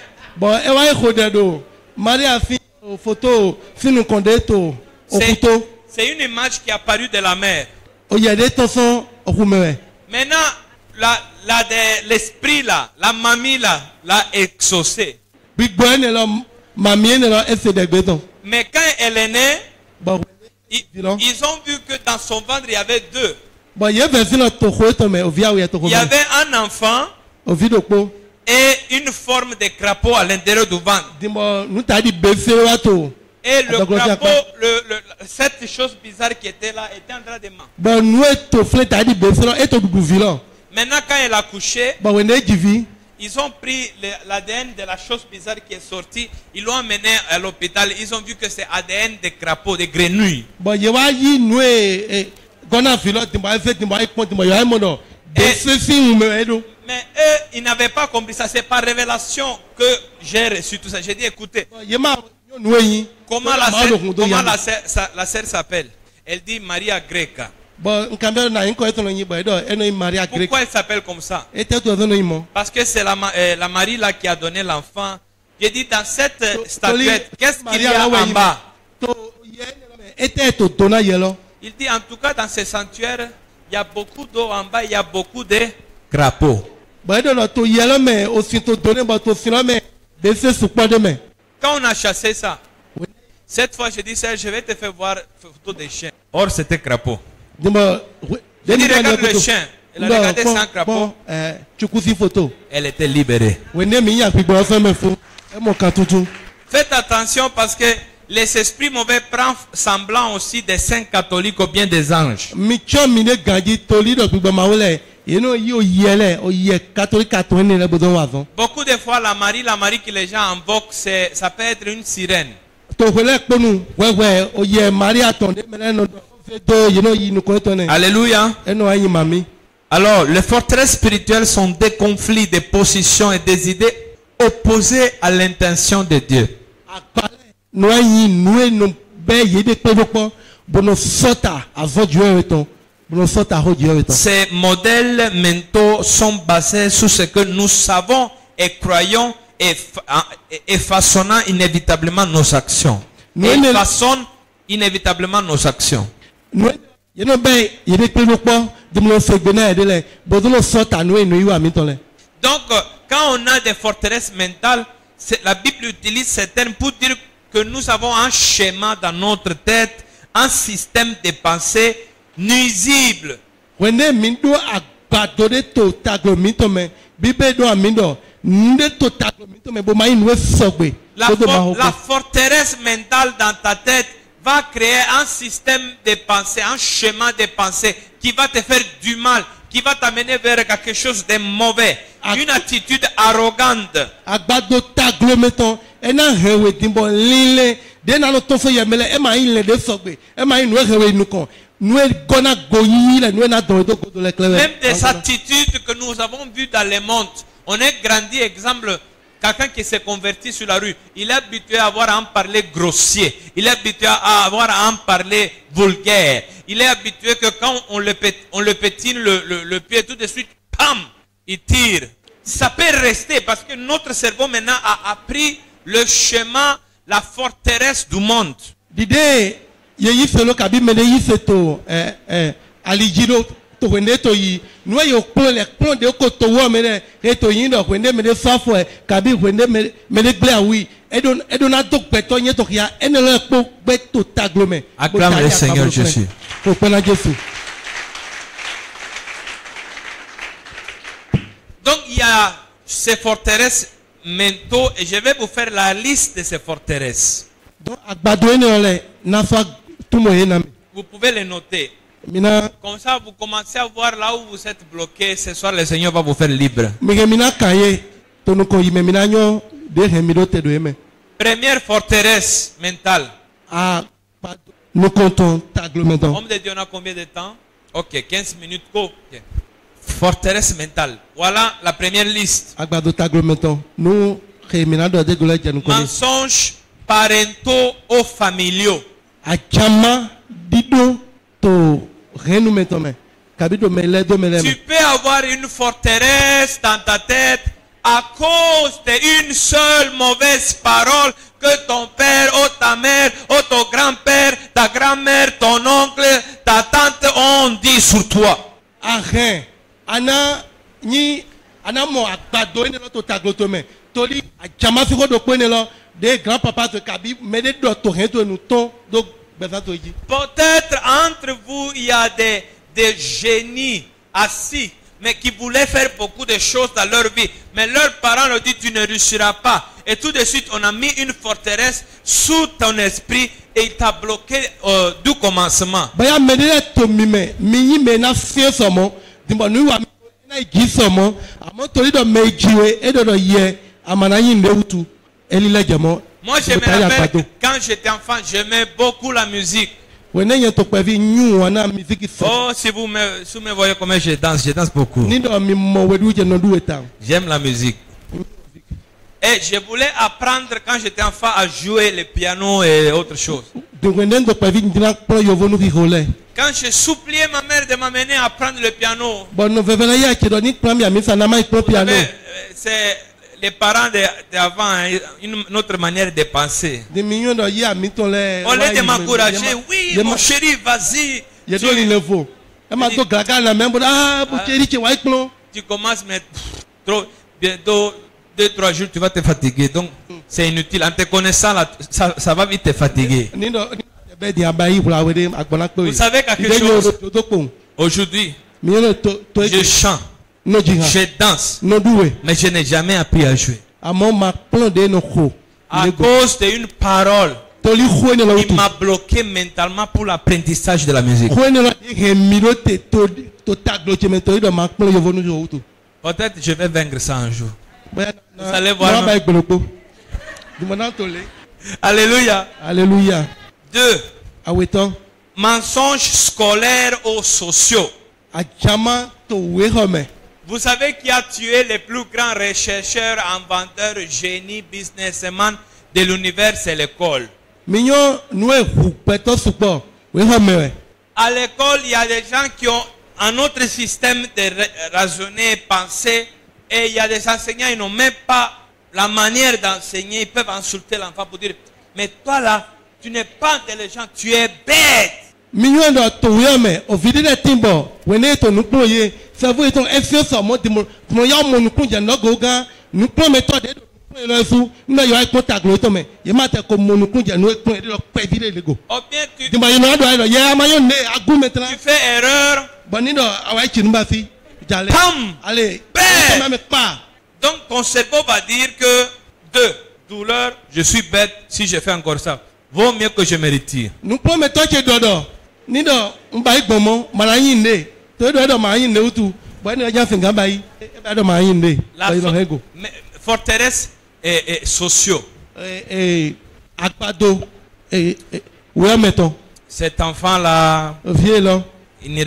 Speaker 1: C'est une image qui est apparue de la mer. Maintenant, l'esprit là, la mamie là, l'a exaucé. Mais quand elle est née, ils ont vu que dans son ventre il y avait deux. Il y avait un enfant et une forme de crapaud à l'intérieur du ventre. Et le crapaud, cette chose bizarre qui était là, était en train de manger. Maintenant, quand elle a couché, ils ont pris l'ADN de la chose bizarre qui est sortie, ils l'ont amené à l'hôpital. Ils ont vu que c'est ADN de crapaud, de grenouille. Mais eux, ils n'avaient pas compris ça. C'est par révélation que j'ai reçu tout ça. J'ai dit, écoutez, comment la sœur s'appelle? Elle dit Maria Greca. Pourquoi elle s'appelle comme ça? Parce que c'est la Marie là qui a donné l'enfant. J'ai dit, dans cette statuette, qu'est-ce qu'il y a en bas? Il dit, en tout cas, dans ce sanctuaire, il y a beaucoup d'eau en bas, il y a beaucoup de crapauds. Quand on a chassé ça, cette fois, j'ai dit, je vais te faire voir une photo des chiens. Or, c'était crapaud. J'ai dit, regarde le chien. Elle a regardé sans crapaud. Elle était libérée. Faites attention parce que les esprits mauvais prennent semblant aussi des saints catholiques ou bien des anges. Beaucoup de fois, la Marie que les gens invoquent, ça peut être une sirène. Alléluia. Alors, les forteresses spirituelles sont des conflits, des positions et des idées opposées à l'intention de Dieu.
Speaker 3: nous y nous nous paye des pédopes bon sota avant Dieu étant bon sota avant Dieu étant.
Speaker 1: Ces modèles mentaux sont basés sur ce que nous savons et croyons et façonnant inévitablement nos actions. Et façonnent inévitablement nos actions.
Speaker 3: Nous y nous paye des pédopes de nous faire donner de les bon sota nous y à mitole.
Speaker 1: Donc, quand on a des forteresses mentales, la Bible utilise ces termes pour dire que nous avons un schéma dans notre tête, un système de pensée nuisible. Donc, la forteresse mentale dans ta tête va créer un système de pensée, un schéma de pensée qui va te faire du mal, qui va t'amener vers quelque chose de mauvais, une attitude arrogante. Même des attitudes que nous avons vues dans le monde. On est grandi, exemple, quelqu'un qui s'est converti sur la rue, il est habitué à avoir un parler grossier, il est habitué à avoir un parler vulgaire, il est habitué que quand on le pétine le pied, tout de suite, pam, il tire. Ça peut rester parce que notre cerveau maintenant a appris le chemin, la forteresse du monde.
Speaker 3: L'idée, il y a ce kabi mene yiseto alijiro to wende to yi no yo plon de ko to wo mene e to yin do wende mene safo kabi wende mene gble awi edon na to peto yin to ya enele po gbe to taglome.
Speaker 1: Acclame le Seigneur Jésus.
Speaker 3: Pour pena Jésus.
Speaker 1: Donc il y a ces forteresses mentaux et je vais vous faire la liste de ces forteresses.
Speaker 3: Donc agbado enele na fa tumo yenami.
Speaker 1: Vous pouvez les noter. Comme ça, vous commencez à voir là où vous êtes bloqué. Ce soir, le Seigneur va vous faire libre. Première forteresse mentale.
Speaker 3: Nous comptons taglement.
Speaker 1: Homme de Dieu, on a combien de temps? Ok, 15 minutes. Go. Okay. Forteresse mentale. Voilà la première liste. Mensonges parentaux ou familiaux. Tu peux avoir une forteresse dans ta tête à cause d'une seule mauvaise parole que ton père ou ta mère ou ton grand-père, ta grand-mère, ton oncle, ta tante ont dit sur toi. Peut-être entre vous, il y a des génies assis, mais qui voulaient faire beaucoup de choses dans leur vie. Mais leurs parents leur disent, tu ne réussiras pas. Et tout de suite, on a mis une forteresse sous ton esprit et il t'a bloqué du commencement. Moi, je me rappelle quand j'étais enfant, j'aimais beaucoup la musique. Oh, si vous me voyez comment je danse beaucoup. J'aime la musique. Et je voulais apprendre quand j'étais enfant à jouer le piano et autre chose. Quand je suppliais ma mère de m'amener à apprendre le piano, c'est les parents d'avant, une autre manière de penser. Au lieu de m'encourager, oui, mon chéri, vas-y. Tu commences, mais bientôt, 2-3 jours, tu vas te fatiguer. Donc, c'est inutile. En te connaissant, là, ça va vite te fatiguer. Vous savez quelque chose? Aujourd'hui, je chante. Je danse, mais je n'ai jamais appris à jouer. À cause d'une parole qui m'a bloqué mentalement pour l'apprentissage de la musique. Peut-être je vais vaincre ça un jour. Vous allez voir. Alléluia.
Speaker 3: Alléluia.
Speaker 1: 2. Mensonges scolaires ou sociaux. Vous savez qui a tué les plus grands chercheurs, inventeurs, génies, businessmen de l'univers, c'est l'école.
Speaker 3: Mignon, nous est support. Oui,
Speaker 1: À l'école, il y a des gens qui ont un autre système de raisonner, penser, et il y a des enseignants, ils n'ont même pas la manière d'enseigner. Ils peuvent insulter l'enfant pour dire, mais toi là, tu n'es pas intelligent, tu es bête.
Speaker 3: Mignon de Toyame, au vide de Timbo, when it on nous ployer, ça vous est un excellent mot de mon yam, nous pouvons no goga, nous promettons de nous n'ayons pas contact avec toi, mais il m'a dit comme nous pouvons nous pédir les go.
Speaker 1: Ou bien tu
Speaker 3: fais
Speaker 1: erreur.
Speaker 3: Bonino, Awaichimbafi, allez,
Speaker 1: pas. Donc ton cerveau va dire que douleur, je suis bête si je fais encore ça. Vaut mieux que je me retire.
Speaker 3: Nous promettons que Dodo, Nido, Mbaï Bomo, Malayinde, Todo Malayinde ou tout, Bonne Yafingabaï, Edo Malayinde,
Speaker 1: forteresse et sociaux.
Speaker 3: Akpado, où mettons.
Speaker 1: Cet enfant-là, il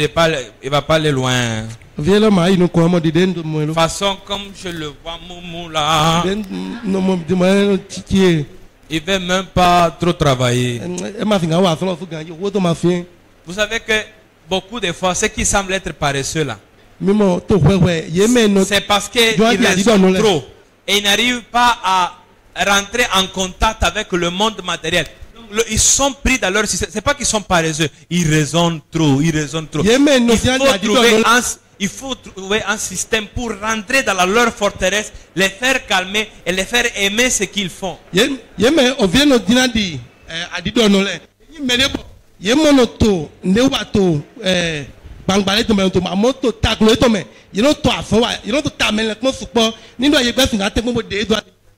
Speaker 1: va pas aller loin. De façon comme je le vois, Moumou là, il veut même pas trop travailler. Vous savez que beaucoup de fois, ceux qui semblent être paresseux là, c'est parce qu'ils raisonnent trop et ils n'arrivent pas à rentrer en contact avec le monde matériel. Ils sont pris dans leur système. C'est pas qu'ils sont paresseux, ils raisonnent trop, Il faut trouver un système pour rentrer dans leur forteresse, les faire calmer et les faire aimer ce qu'ils font.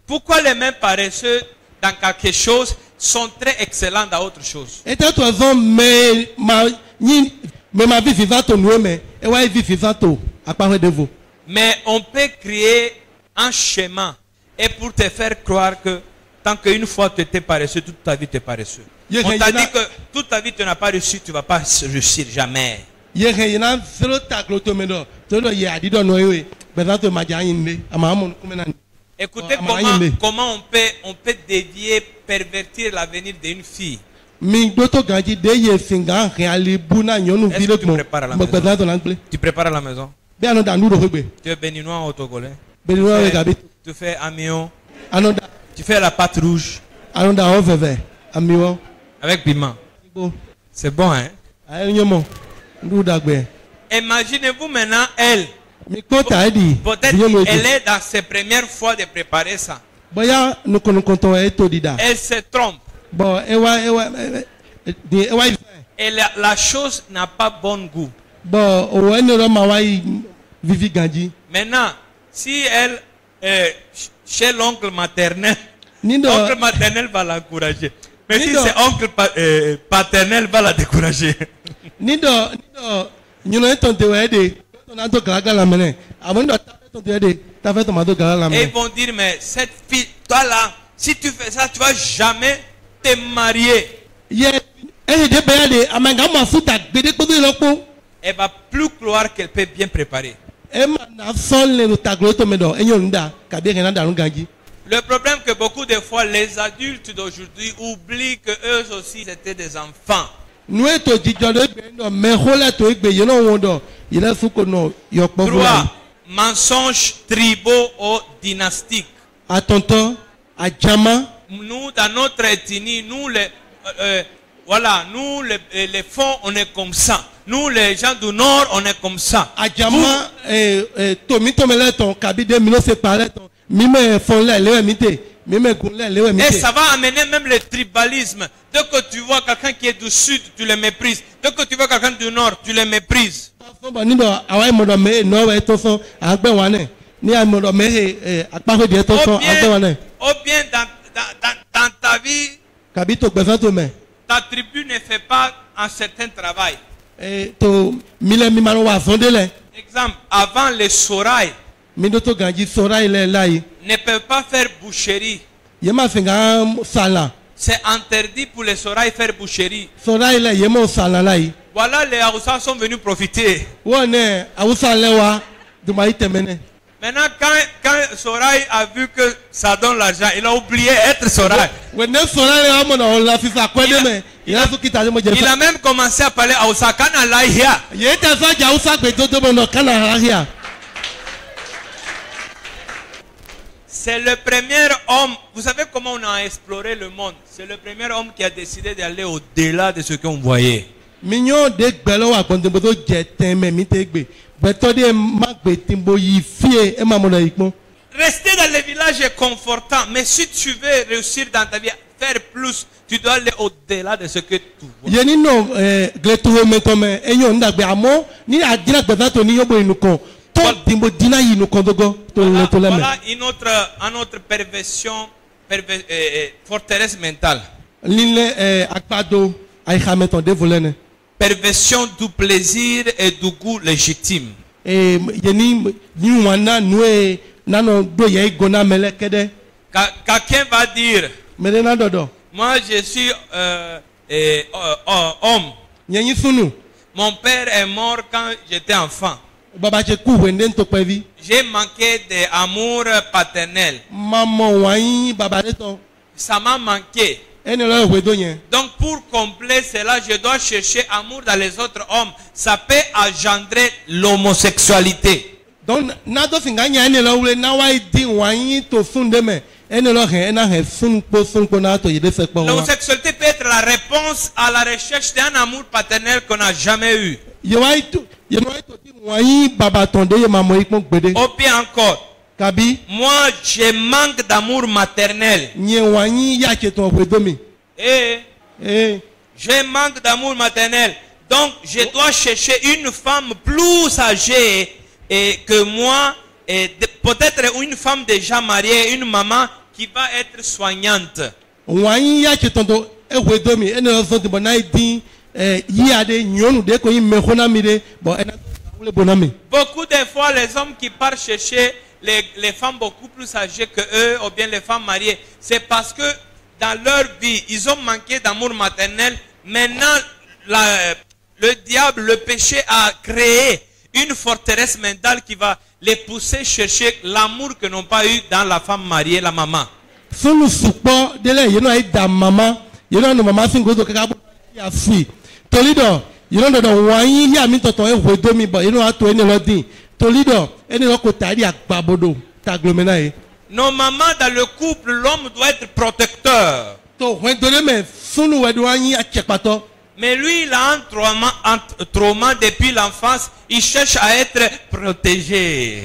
Speaker 1: Pourquoi les mêmes paresseux dans quelque chose sont très excellents dans autre chose? Mais on peut créer un schéma et pour te faire croire que tant qu'une fois tu étais paresseux, toute ta vie tu es paresseux. On t'a dit que toute ta vie tu n'as pas réussi, tu ne vas pas réussir jamais. Écoutez comment on peut dévier, pervertir l'avenir d'une fille. Est-ce que tu prépares à la maison? Tu prépares à la maison? Tu es béninois ou togolais? Tu fais amion? Tu fais la pâte rouge? Avec piment? C'est bon, hein? Imaginez-vous maintenant elle. Peut-être elle est dans ses premières fois de préparer ça. Elle se trompe. Et la chose n'a pas bon goût. Maintenant, si elle est chez l'oncle maternel, l'oncle maternel va l'encourager. Mais si c'est oncle paternel, va la décourager. Et ils vont dire, mais cette fille, toi là, si tu fais ça, tu vas jamais te marier. Elle va plus croire qu'elle peut bien préparer. Le problème que beaucoup de fois les adultes d'aujourd'hui oublient que eux aussi étaient des enfants. Trois mensonges tribaux ou dynastiques. Nous, dans notre ethnie, nous les fonds, on est comme ça. Nous, les gens du Nord, on est comme ça. Et ça va amener même le tribalisme. Dès que tu vois quelqu'un qui est du Sud, tu le méprises. Dès que tu vois quelqu'un du Nord, tu le méprises. Ou bien dans ta vie, ta tribu ne fait pas un certain travail. Exemple, avant les Soraï ne peuvent pas faire boucherie. C'est interdit pour les Soraï faire boucherie. Voilà, les Haoussa sont venus profiter. Maintenant, quand Soraï a vu que ça donne l'argent, il a oublié être Soraï. Il a même commencé à parler à Osakana Laïa. C'est le premier homme. Vous savez comment on a exploré le monde? C'est le premier homme qui a décidé d'aller au-delà de ce qu'on voyait.
Speaker 3: Rester
Speaker 1: dans les villages est confortant, mais si tu veux réussir dans ta vie, faire plus, tu dois aller au-delà de ce que tu vois. Voilà une autre perversion, forteresse mentale. Perversion du plaisir et du goût légitime. Quelqu'un va dire, moi je suis homme. Mon père est mort quand j'étais enfant. J'ai manqué d'amour paternel. Ça m'a manqué. Donc pour combler cela, je dois chercher amour dans les autres hommes. Ça peut engendrer l'homosexualité. L'homosexualité peut être la réponse à la recherche d'un amour paternel qu'on n'a jamais eu. Ou bien encore, moi je manque d'amour maternel. Je manque d'amour maternel. Donc je dois chercher une femme plus âgée que moi, et peut-être une femme déjà mariée, une maman qui va être soignante. Beaucoup de fois, les hommes qui partent chercher les femmes beaucoup plus âgées que eux, ou bien les femmes mariées, c'est parce que dans leur vie, ils ont manqué d'amour maternel. Maintenant, le diable, le péché a créé une forteresse mentale qui va les pousser chercher l'amour que n'ont pas eu dans la femme mariée, la maman. Normalement, dans le couple, l'homme doit être protecteur. Mais lui, il a un trauma depuis l'enfance. Il cherche à être protégé.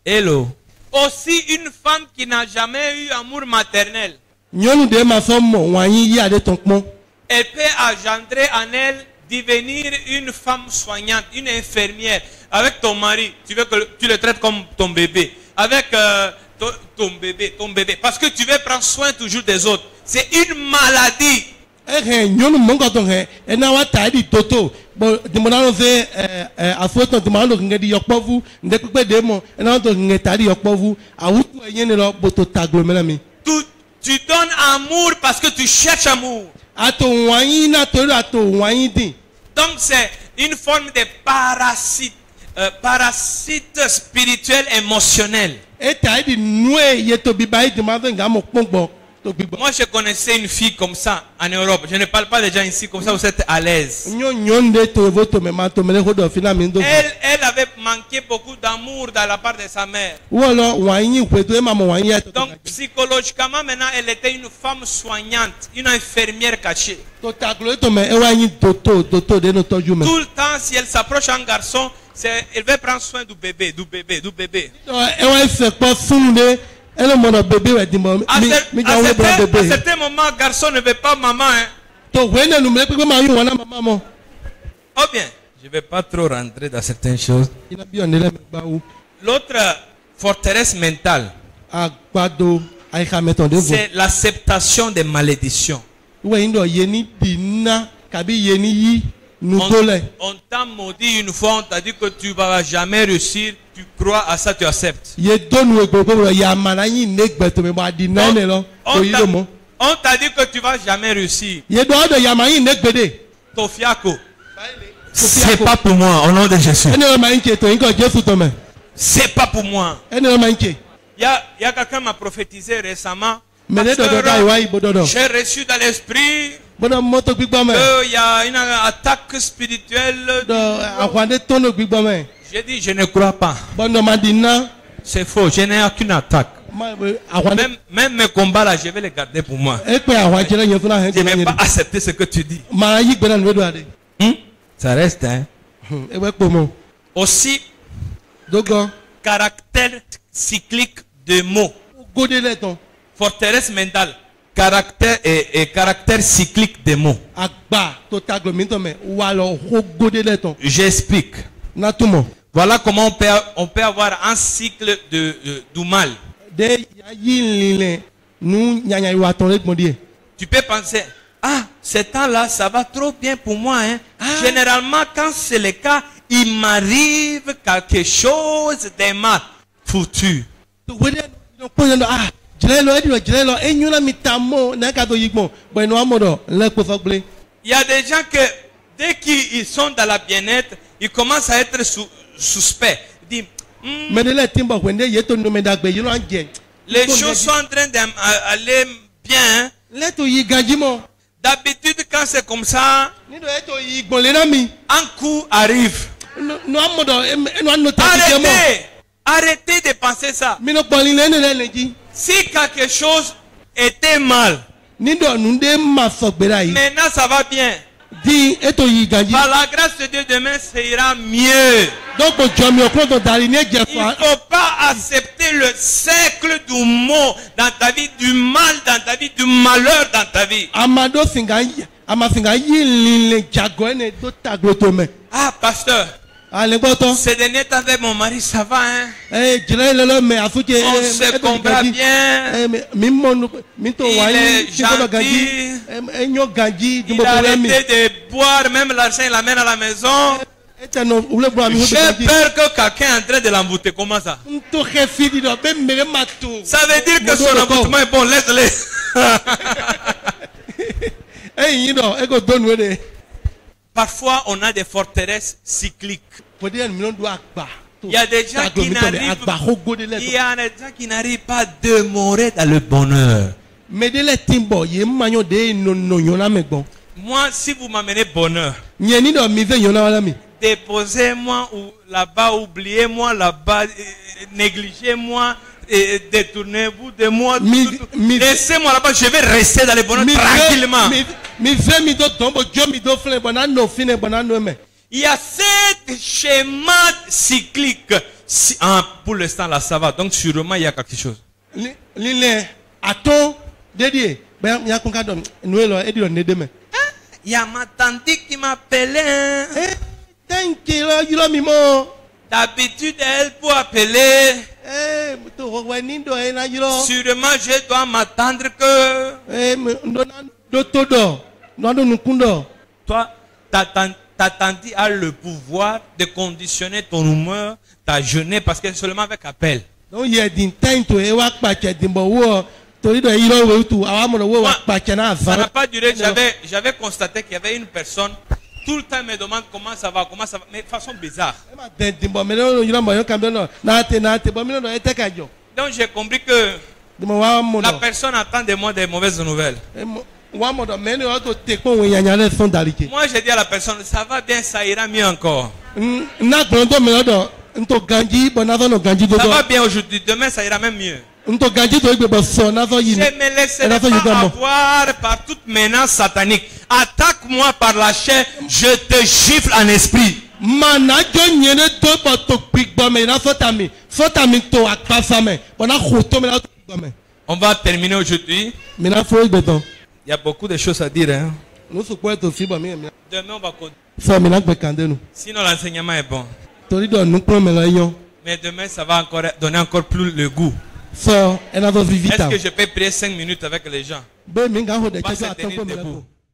Speaker 1: Hello. Aussi, une femme qui n'a jamais eu amour maternel, elle peut engendrer en elle devenir une femme soignante, une infirmière. Avec ton mari, tu veux que tu le traites comme ton bébé. Avec ton bébé. Parce que tu veux prendre soin toujours des autres. C'est une maladie. Tu donnes amour parce que tu cherches amour. Donc c'est une forme de parasite spirituel émotionnel. Moi je connaissais une fille comme ça en Europe. Je ne parle pas des gens ici, comme ça vous êtes à l'aise. Elle avait manqué beaucoup d'amour de la part de sa mère. Donc psychologiquement maintenant elle était une femme soignante, une infirmière cachée. Tout le temps si elle s'approche d'un garçon, elle veut prendre soin du bébé. À certains moments, garçon ne veut pas maman. Oh bien, je ne vais pas trop rentrer dans certaines choses. L'autre forteresse mentale, c'est l'acceptation des malédictions. On t'a maudit une fois, on t'a dit que tu ne vas jamais réussir. Tu crois à ça, tu acceptes. On t'a dit que tu ne vas jamais réussir. Tofiako. C'est pas pour moi, au nom de Jésus. C'est pas pour moi. Il y a quelqu'un qui m'a prophétisé récemment. J'ai reçu dans l'esprit qu'il y a une attaque spirituelle. J'ai dit, je ne crois pas. C'est faux, je n'ai aucune attaque. Même mes combats là, je vais les garder pour moi. Je ne vais pas accepter ce que tu dis. Ça reste, hein. Aussi, caractère cyclique de mots. Forteresse mentale. Caractère et caractère cyclique des mots. J'explique. Voilà comment on peut avoir un cycle du mal. Tu peux penser, ah, ce temps-là, ça va trop bien pour moi. Hein. Généralement, quand c'est le cas, il m'arrive quelque chose de mal. Foutu. Il y a des gens que, dès qu'ils sont dans la bien-être, ils commencent à être suspects. Ils disent, les choses sont en train d'aller bien. D'habitude, quand c'est comme ça, un coup arrive. Arrêtez de penser ça. Si quelque chose était mal, maintenant ça va bien. Par la grâce de Dieu, demain, ça ira mieux. Il ne faut pas accepter le cercle du mot dans ta vie, du mal dans ta vie, du malheur dans ta vie. Ah, pasteur. C'est de net avec mon mari, ça va, hein? On se comprend bien. Il est gentil. Il a arrêté de boire, même l'argent il l'amène à la maison. J'ai peur que quelqu'un est en train de l'embouter. Comment ça? Ça veut dire que son emboutement est bon, laisse-le. Parfois, on a des forteresses cycliques. Il y a des gens qui n'arrivent pas à demeurer dans le bonheur. Moi, si vous m'amenez bonheur, déposez-moi là-bas, oubliez-moi là-bas, négligez-moi. Et détournez-vous de moi. Laissez-moi là-bas, je vais rester dans le bonheur tranquillement. Il y a 7 schémas cycliques. Pour l'instant, là, ça va. Donc, sûrement, il y a quelque chose. Il y a ma tante qui m'appelait. D'habitude, elle peut appeler. Sûrement, je dois m'attendre que toi, ta tante a le pouvoir de conditionner ton humeur, ta journée, parce que seulement avec appel. Moi, ça n'a pas duré. J'avais constaté qu'il y avait une personne. Tout le temps, il me demande comment ça va, mais de façon bizarre. Donc, j'ai compris que la personne attend de moi des mauvaises nouvelles. Moi, j'ai dit à la personne, ça va bien, ça ira mieux encore. Ça va bien aujourd'hui, demain, ça ira même mieux. Je ne me laisserai pas avoir par toute menace satanique. Attaque-moi par la chair, je te gifle en esprit. On va terminer aujourd'hui. Il y a beaucoup de choses à dire. Hein? Demain, on va continuer. Sinon, l'enseignement est bon. Mais demain, ça va encore donner encore plus le goût. Est-ce que je peux prier 5 minutes avec les gens? On va se tenir debout.